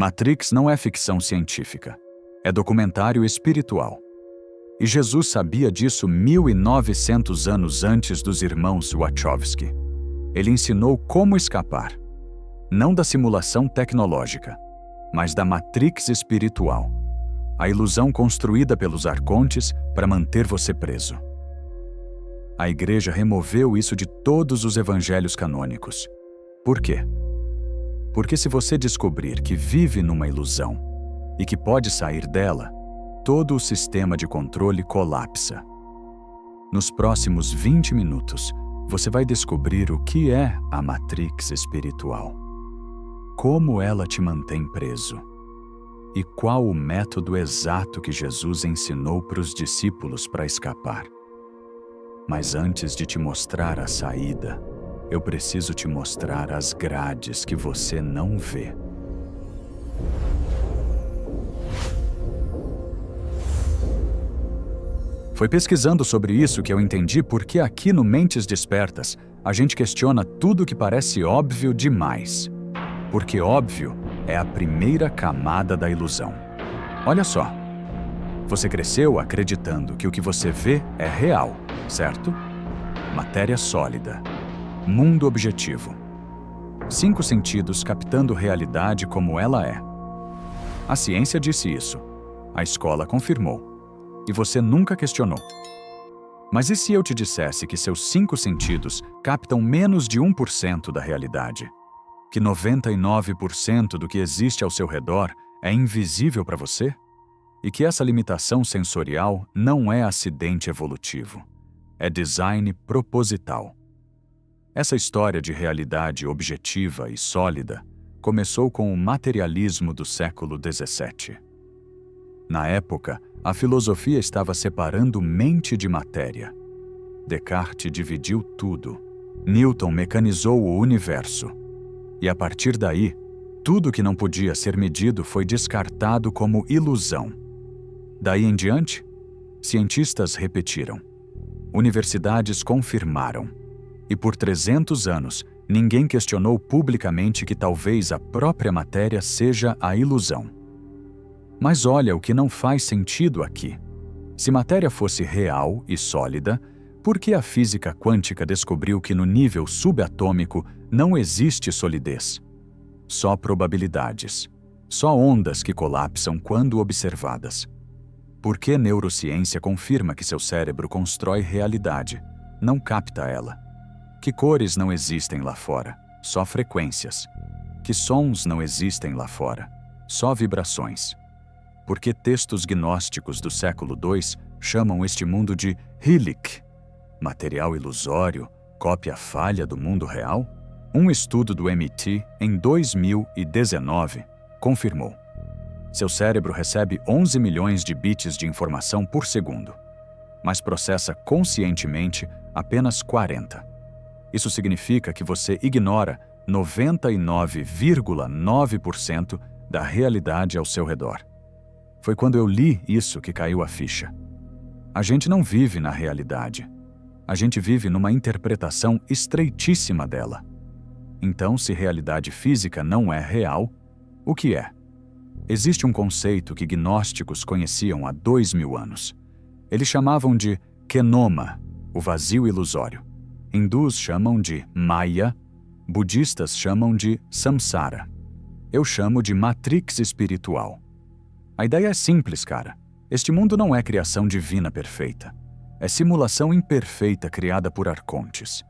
Matrix não é ficção científica. É documentário espiritual. E Jesus sabia disso 1900 anos antes dos irmãos Wachowski. Ele ensinou como escapar, não da simulação tecnológica, mas da Matrix espiritual, a ilusão construída pelos arcontes para manter você preso. A Igreja removeu isso de todos os evangelhos canônicos. Por quê? Porque se você descobrir que vive numa ilusão e que pode sair dela, todo o sistema de controle colapsa. Nos próximos 20 minutos, você vai descobrir o que é a Matrix espiritual, como ela te mantém preso e qual o método exato que Jesus ensinou para os discípulos para escapar. Mas antes de te mostrar a saída, eu preciso te mostrar as grades que você não vê. Foi pesquisando sobre isso que eu entendi por que aqui no Mentes Despertas a gente questiona tudo que parece óbvio demais. Porque óbvio é a primeira camada da ilusão. Olha só, você cresceu acreditando que o que você vê é real, certo? Matéria sólida, mundo objetivo. 5 sentidos captando realidade como ela é. A ciência disse isso, a escola confirmou. E você nunca questionou. Mas e se eu te dissesse que seus 5 sentidos captam menos de 1% da realidade? Que 99% do que existe ao seu redor é invisível para você? E que essa limitação sensorial não é acidente evolutivo. É design proposital. Essa história de realidade objetiva e sólida começou com o materialismo do século XVII. Na época, a filosofia estava separando mente de matéria. Descartes dividiu tudo. Newton mecanizou o universo. E a partir daí, tudo que não podia ser medido foi descartado como ilusão. Daí em diante, cientistas repetiram. Universidades confirmaram. E por 300 anos, ninguém questionou publicamente que talvez a própria matéria seja a ilusão. Mas olha o que não faz sentido aqui. Se matéria fosse real e sólida, por que a física quântica descobriu que no nível subatômico não existe solidez? Só probabilidades. Só ondas que colapsam quando observadas. Por que neurociência confirma que seu cérebro constrói realidade, não capta ela? Que cores não existem lá fora? Só frequências. Que sons não existem lá fora? Só vibrações. Por que textos gnósticos do século II chamam este mundo de Hylic? Material ilusório, cópia falha do mundo real? Um estudo do MIT, em 2019, confirmou. Seu cérebro recebe 11 milhões de bits de informação por segundo, mas processa conscientemente apenas 40. Isso significa que você ignora 99,9% da realidade ao seu redor. Foi quando eu li isso que caiu a ficha. A gente não vive na realidade. A gente vive numa interpretação estreitíssima dela. Então, se realidade física não é real, o que é? Existe um conceito que gnósticos conheciam há 2000 anos. Eles chamavam de kenoma, o vazio ilusório. Hindus chamam de Maya, budistas chamam de samsara. Eu chamo de matrix espiritual. A ideia é simples, cara. Este mundo não é criação divina perfeita. É simulação imperfeita criada por arcontes.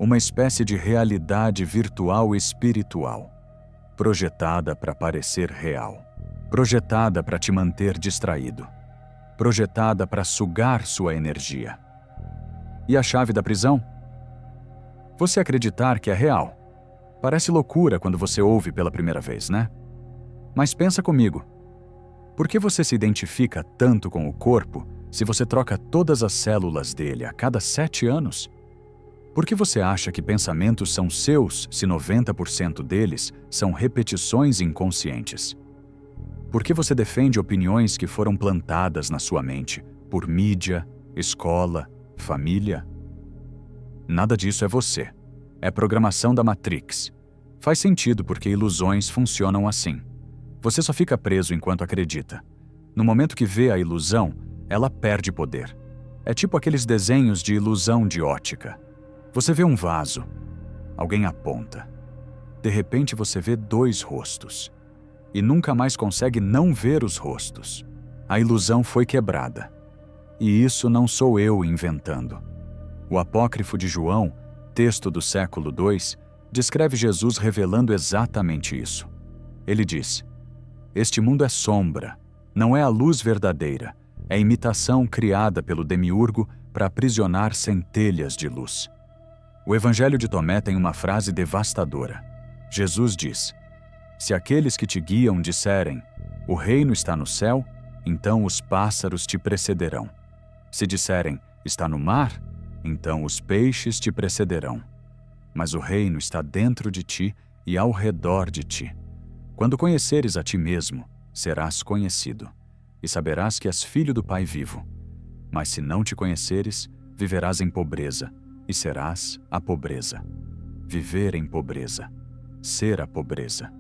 Uma espécie de realidade virtual espiritual. Projetada para parecer real. Projetada para te manter distraído. Projetada para sugar sua energia. E a chave da prisão? Você acreditar que é real. Parece loucura quando você ouve pela primeira vez, né? Mas pensa comigo. Por que você se identifica tanto com o corpo se você troca todas as células dele a cada 7 anos? Por que você acha que pensamentos são seus se 90% deles são repetições inconscientes? Por que você defende opiniões que foram plantadas na sua mente por mídia, escola, família? Nada disso é você. É programação da Matrix. Faz sentido porque ilusões funcionam assim. Você só fica preso enquanto acredita. No momento que vê a ilusão, ela perde poder. É tipo aqueles desenhos de ilusão de ótica. Você vê um vaso. Alguém aponta. De repente você vê 2 rostos. E nunca mais consegue não ver os rostos. A ilusão foi quebrada. E isso não sou eu inventando. O apócrifo de João, texto do século II, descreve Jesus revelando exatamente isso. Ele diz: "Este mundo é sombra, não é a luz verdadeira, é imitação criada pelo demiurgo para aprisionar centelhas de luz." O Evangelho de Tomé tem uma frase devastadora. Jesus diz: "Se aqueles que te guiam disserem, 'O reino está no céu', então os pássaros te precederão. Se disserem, 'Está no mar', então os peixes te precederão. Mas o reino está dentro de ti e ao redor de ti. Quando conheceres a ti mesmo, serás conhecido, e saberás que és filho do Pai vivo. Mas se não te conheceres, viverás em pobreza, e serás a pobreza." Viver em pobreza. Ser a pobreza.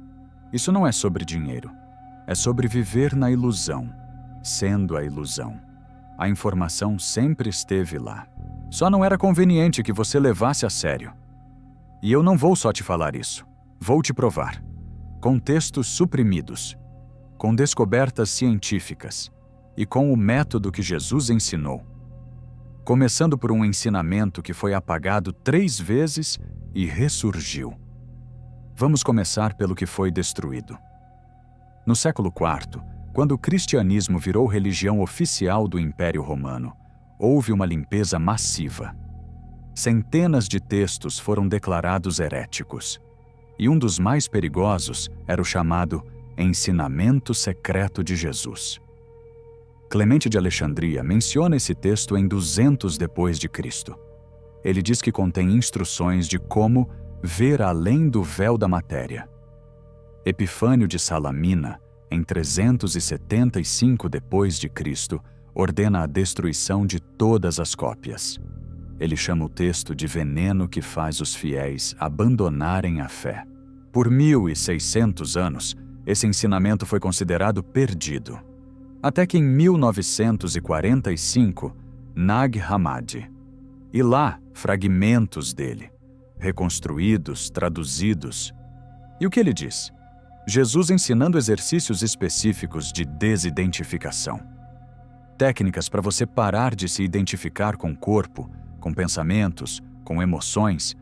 Isso não é sobre dinheiro. É sobre viver na ilusão, sendo a ilusão. A informação sempre esteve lá. Só não era conveniente que você levasse a sério. E eu não vou só te falar isso. Vou te provar. Com textos suprimidos, com descobertas científicas e com o método que Jesus ensinou. Começando por um ensinamento que foi apagado 3 vezes e ressurgiu. Vamos começar pelo que foi destruído. No século IV, quando o cristianismo virou religião oficial do Império Romano, houve uma limpeza massiva. Centenas de textos foram declarados heréticos. E um dos mais perigosos era o chamado Ensinamento Secreto de Jesus. Clemente de Alexandria menciona esse texto em 200 depois de Cristo. Ele diz que contém instruções de como ver além do véu da matéria. Epifânio de Salamina, em 375 depois de Cristo, ordena a destruição de todas as cópias. Ele chama o texto de veneno que faz os fiéis abandonarem a fé. Por 1600 anos, esse ensinamento foi considerado perdido. Até que em 1945, Nag Hammadi. E lá, fragmentos dele, reconstruídos, traduzidos. E o que ele diz? Jesus ensinando exercícios específicos de desidentificação. Técnicas para você parar de se identificar com o corpo, com pensamentos, com emoções,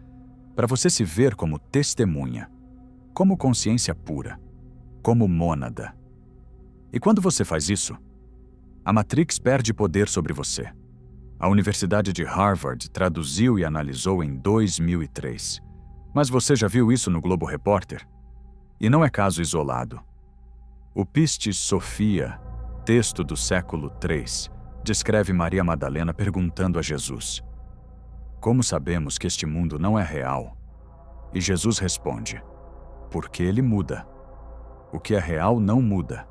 para você se ver como testemunha, como consciência pura, como mônada. E quando você faz isso, a Matrix perde poder sobre você. A Universidade de Harvard traduziu e analisou em 2003. Mas você já viu isso no Globo Repórter? E não é caso isolado. O Pistis Sophia, texto do século III, descreve Maria Madalena perguntando a Jesus: "Como sabemos que este mundo não é real?" E Jesus responde: "Porque ele muda. O que é real não muda.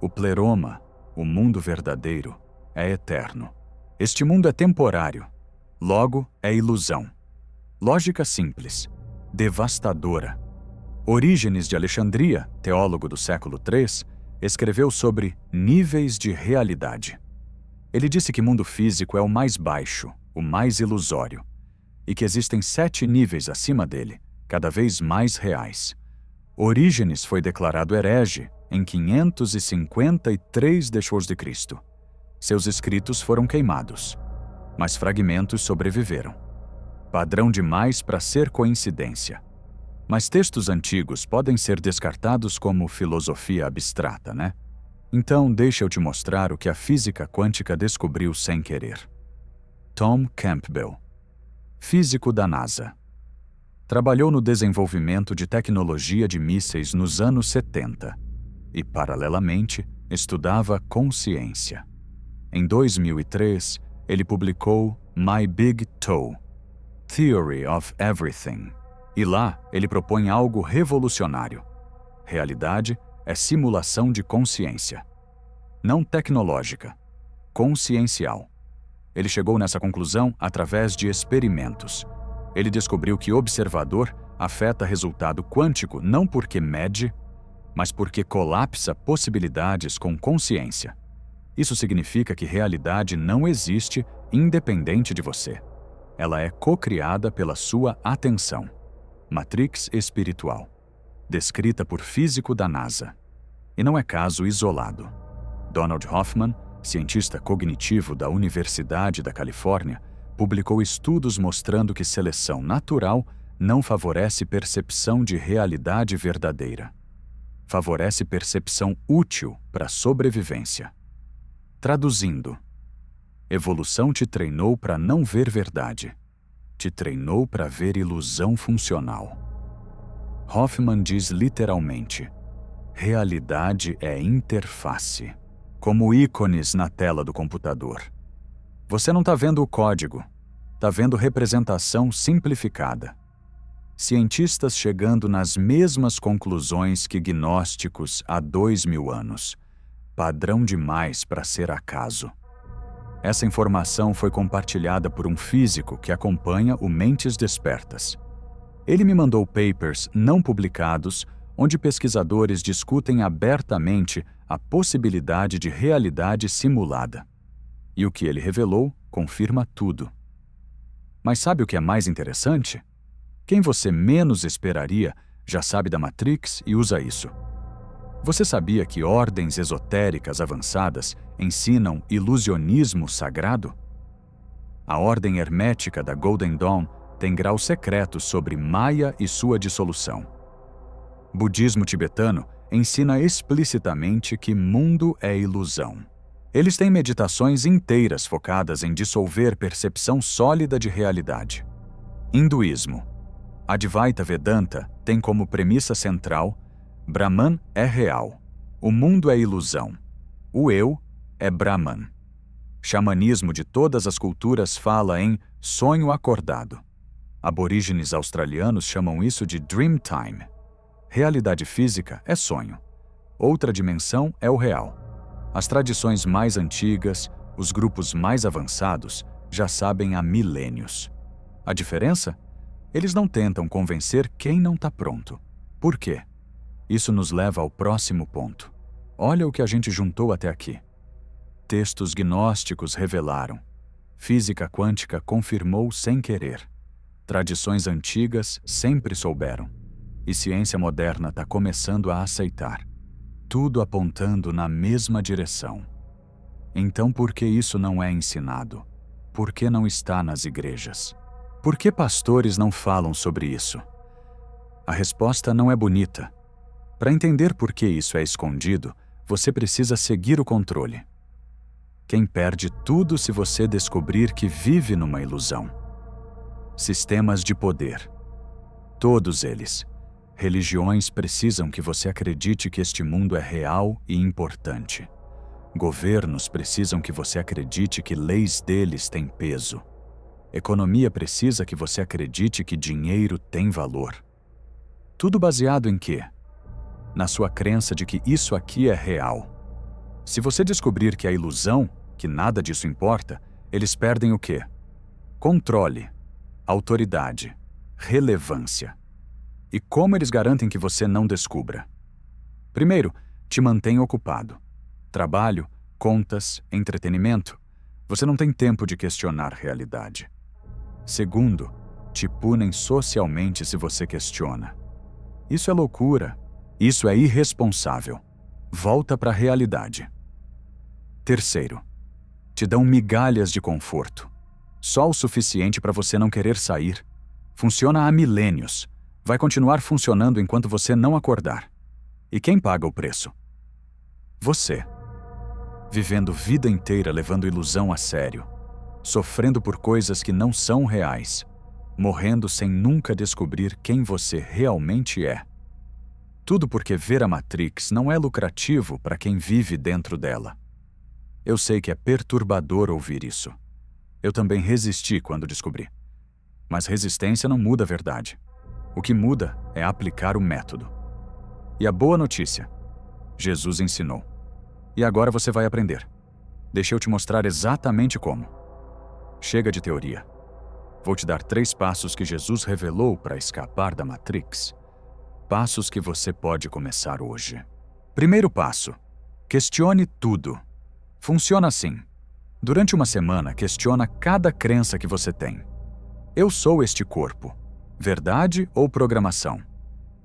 O pleroma, o mundo verdadeiro, é eterno. Este mundo é temporário, logo é ilusão." Lógica simples, devastadora. Orígenes de Alexandria, teólogo do século III, escreveu sobre níveis de realidade. Ele disse que o mundo físico é o mais baixo, o mais ilusório, e que existem 7 níveis acima dele, cada vez mais reais. Orígenes foi declarado herege em 553 d.C. Seus escritos foram queimados, mas fragmentos sobreviveram. Padrão demais para ser coincidência. Mas textos antigos podem ser descartados como filosofia abstrata, né? Então, deixa eu te mostrar o que a física quântica descobriu sem querer. Tom Campbell, físico da NASA. Trabalhou no desenvolvimento de tecnologia de mísseis nos anos 70 e, paralelamente, estudava consciência. Em 2003, ele publicou My Big Toe, Theory of Everything. E lá, ele propõe algo revolucionário. Realidade é simulação de consciência. Não tecnológica, consciencial. Ele chegou nessa conclusão através de experimentos. Ele descobriu que observador afeta resultado quântico não porque mede, mas porque colapsa possibilidades com consciência. Isso significa que realidade não existe independente de você. Ela é co-criada pela sua atenção. Matrix espiritual, descrita por físico da NASA. E não é caso isolado. Donald Hoffman, cientista cognitivo da Universidade da Califórnia, publicou estudos mostrando que seleção natural não favorece percepção de realidade verdadeira. Favorece percepção útil para a sobrevivência. Traduzindo, evolução te treinou para não ver verdade. Te treinou para ver ilusão funcional. Hoffman diz literalmente: realidade é interface, como ícones na tela do computador. Você não está vendo o código, está vendo representação simplificada. Cientistas chegando nas mesmas conclusões que gnósticos há 2000 anos. Padrão demais para ser acaso. Essa informação foi compartilhada por um físico que acompanha o Mentes Despertas. Ele me mandou papers não publicados, onde pesquisadores discutem abertamente a possibilidade de realidade simulada. E o que ele revelou confirma tudo. Mas sabe o que é mais interessante? Quem você menos esperaria já sabe da Matrix e usa isso. Você sabia que ordens esotéricas avançadas ensinam ilusionismo sagrado? A ordem hermética da Golden Dawn tem graus secretos sobre Maya e sua dissolução. Budismo tibetano ensina explicitamente que mundo é ilusão. Eles têm meditações inteiras focadas em dissolver percepção sólida de realidade. Hinduísmo. Advaita Vedanta tem como premissa central: Brahman é real, o mundo é ilusão, o eu é Brahman. Xamanismo de todas as culturas fala em sonho acordado. Aborígenes australianos chamam isso de dream time. Realidade física é sonho. Outra dimensão é o real. As tradições mais antigas, os grupos mais avançados, já sabem há milênios. A diferença? Eles não tentam convencer quem não está pronto. Por quê? Isso nos leva ao próximo ponto. Olha o que a gente juntou até aqui. Textos gnósticos revelaram. Física quântica confirmou sem querer. Tradições antigas sempre souberam. E ciência moderna está começando a aceitar. Tudo apontando na mesma direção. Então por que isso não é ensinado? Por que não está nas igrejas? Por que pastores não falam sobre isso? A resposta não é bonita. Para entender por que isso é escondido, você precisa seguir o controle. Quem perde tudo se você descobrir que vive numa ilusão? Sistemas de poder. Todos eles. Religiões precisam que você acredite que este mundo é real e importante. Governos precisam que você acredite que leis deles têm peso. Economia precisa que você acredite que dinheiro tem valor. Tudo baseado em quê? Na sua crença de que isso aqui é real. Se você descobrir que é ilusão, que nada disso importa, eles perdem o quê? Controle, autoridade, relevância. E como eles garantem que você não descubra? Primeiro, te mantém ocupado. Trabalho, contas, entretenimento. Você não tem tempo de questionar realidade. Segundo, te punem socialmente se você questiona. Isso é loucura. Isso é irresponsável. Volta para a realidade. Terceiro, te dão migalhas de conforto. Só o suficiente para você não querer sair. Funciona há milênios. Vai continuar funcionando enquanto você não acordar. E quem paga o preço? Você. Vivendo vida inteira levando ilusão a sério. Sofrendo por coisas que não são reais. Morrendo sem nunca descobrir quem você realmente é. Tudo porque ver a Matrix não é lucrativo para quem vive dentro dela. Eu sei que é perturbador ouvir isso. Eu também resisti quando descobri. Mas resistência não muda a verdade. O que muda é aplicar o método. E a boa notícia: Jesus ensinou. E agora você vai aprender. Deixa eu te mostrar exatamente como. Chega de teoria. Vou te dar 3 passos que Jesus revelou para escapar da Matrix. passos que você pode começar hoje. Primeiro passo: questione tudo. Funciona assim. Durante uma semana, questiona cada crença que você tem. Eu sou este corpo. Verdade ou programação?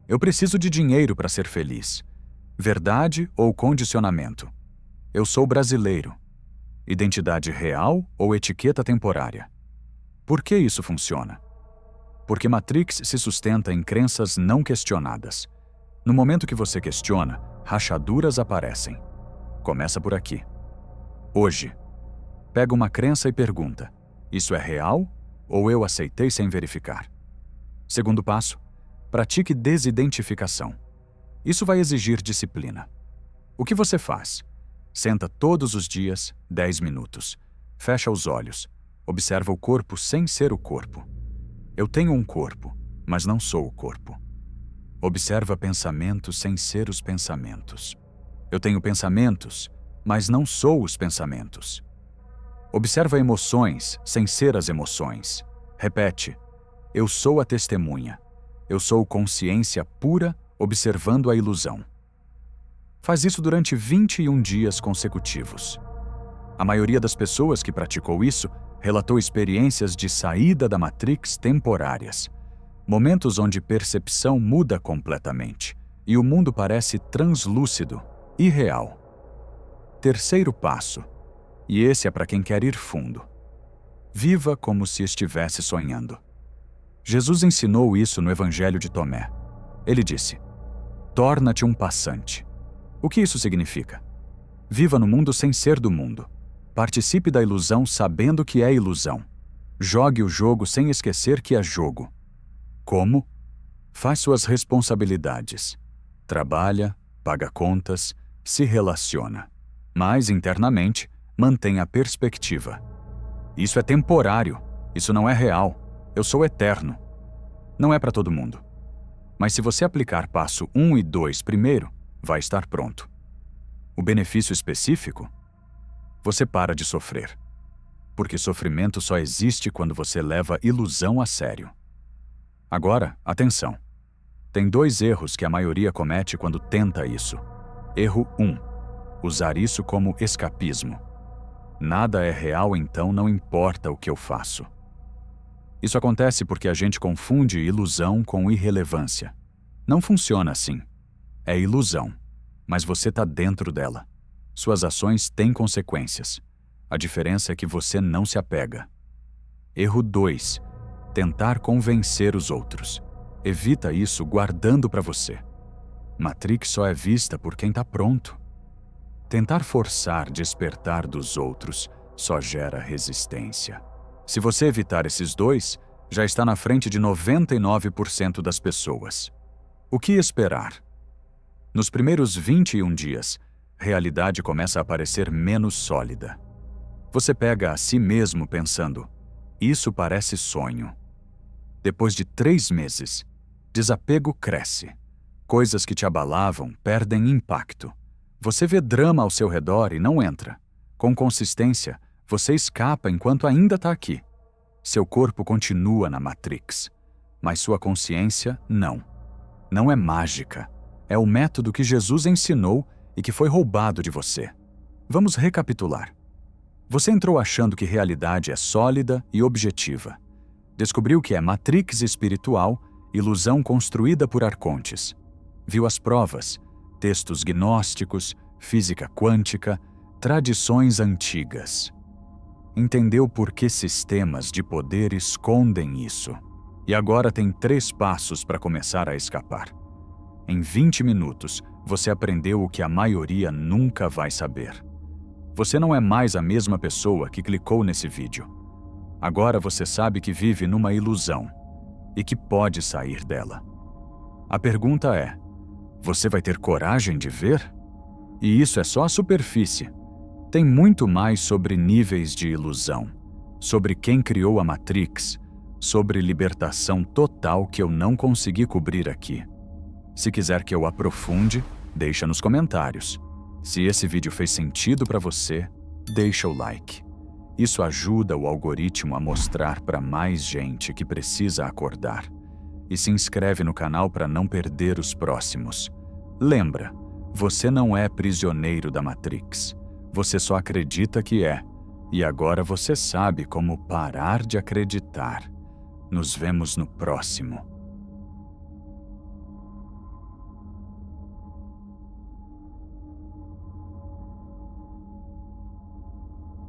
Eu preciso de dinheiro para ser feliz. Verdade ou condicionamento? Eu sou brasileiro. Identidade real ou etiqueta temporária? Por que isso funciona? Porque Matrix se sustenta em crenças não questionadas. No momento que você questiona, rachaduras aparecem. Começa por aqui. Hoje, pega uma crença e pergunta: isso é real ou eu aceitei sem verificar? Segundo passo: pratique desidentificação. Isso vai exigir disciplina. O que você faz? Senta todos os dias, 10 minutos. Fecha os olhos. Observa o corpo sem ser o corpo. Eu tenho um corpo, mas não sou o corpo. Observa pensamentos sem ser os pensamentos. Eu tenho pensamentos, mas não sou os pensamentos. Observa emoções sem ser as emoções. Repete: eu sou a testemunha. Eu sou consciência pura observando a ilusão. Faz isso durante 21 dias consecutivos. A maioria das pessoas que praticou isso relatou experiências de saída da Matrix temporárias, momentos onde percepção muda completamente e o mundo parece translúcido, irreal. Terceiro passo, e esse é para quem quer ir fundo: viva como se estivesse sonhando. Jesus ensinou isso no Evangelho de Tomé. Ele disse: torna-te um passante. O que isso significa? Viva no mundo sem ser do mundo. Participe da ilusão sabendo que é ilusão. Jogue o jogo sem esquecer que é jogo. Como? Faz suas responsabilidades. Trabalha, paga contas, se relaciona. Mas, internamente, mantenha a perspectiva. Isso é temporário. Isso não é real. Eu sou eterno. Não é para todo mundo. Mas se você aplicar passo 1 e 2 primeiro, vai estar pronto. O benefício específico? Você para de sofrer. Porque sofrimento só existe quando você leva ilusão a sério. Agora, atenção. Tem 2 erros que a maioria comete quando tenta isso. Erro 1. Usar isso como escapismo. Nada é real, então não importa o que eu faço. Isso acontece porque a gente confunde ilusão com irrelevância. Não funciona assim. É ilusão, mas você está dentro dela. Suas ações têm consequências. A diferença é que você não se apega. Erro 2. Tentar convencer os outros. Evita isso guardando para você. Matrix só é vista por quem está pronto. Tentar forçar despertar dos outros só gera resistência. Se você evitar esses 2, já está na frente de 99% das pessoas. O que esperar? Nos primeiros 21 dias, realidade começa a parecer menos sólida. Você pega a si mesmo pensando: isso parece sonho. Depois de 3 meses, desapego cresce. Coisas que te abalavam perdem impacto. Você vê drama ao seu redor e não entra. Com consistência, você escapa enquanto ainda está aqui. Seu corpo continua na Matrix, mas sua consciência não. Não é mágica. É o método que Jesus ensinou e que foi roubado de você. Vamos recapitular. Você entrou achando que realidade é sólida e objetiva. Descobriu que é Matrix espiritual, ilusão construída por arcontes. Viu as provas, textos gnósticos, física quântica, tradições antigas. Entendeu por que sistemas de poder escondem isso. E agora tem 3 passos para começar a escapar. Em 20 minutos, você aprendeu o que a maioria nunca vai saber. Você não é mais a mesma pessoa que clicou nesse vídeo. Agora você sabe que vive numa ilusão e que pode sair dela. A pergunta é: você vai ter coragem de ver? E isso é só a superfície. Tem muito mais sobre níveis de ilusão, sobre quem criou a Matrix, sobre libertação total que eu não consegui cobrir aqui. Se quiser que eu aprofunde, deixa nos comentários. Se esse vídeo fez sentido para você, deixa o like. Isso ajuda o algoritmo a mostrar para mais gente que precisa acordar. e se inscreve no canal para não perder os próximos. Lembra, você não é prisioneiro da Matrix. Você só acredita que é. E agora você sabe como parar de acreditar. Nos vemos no próximo.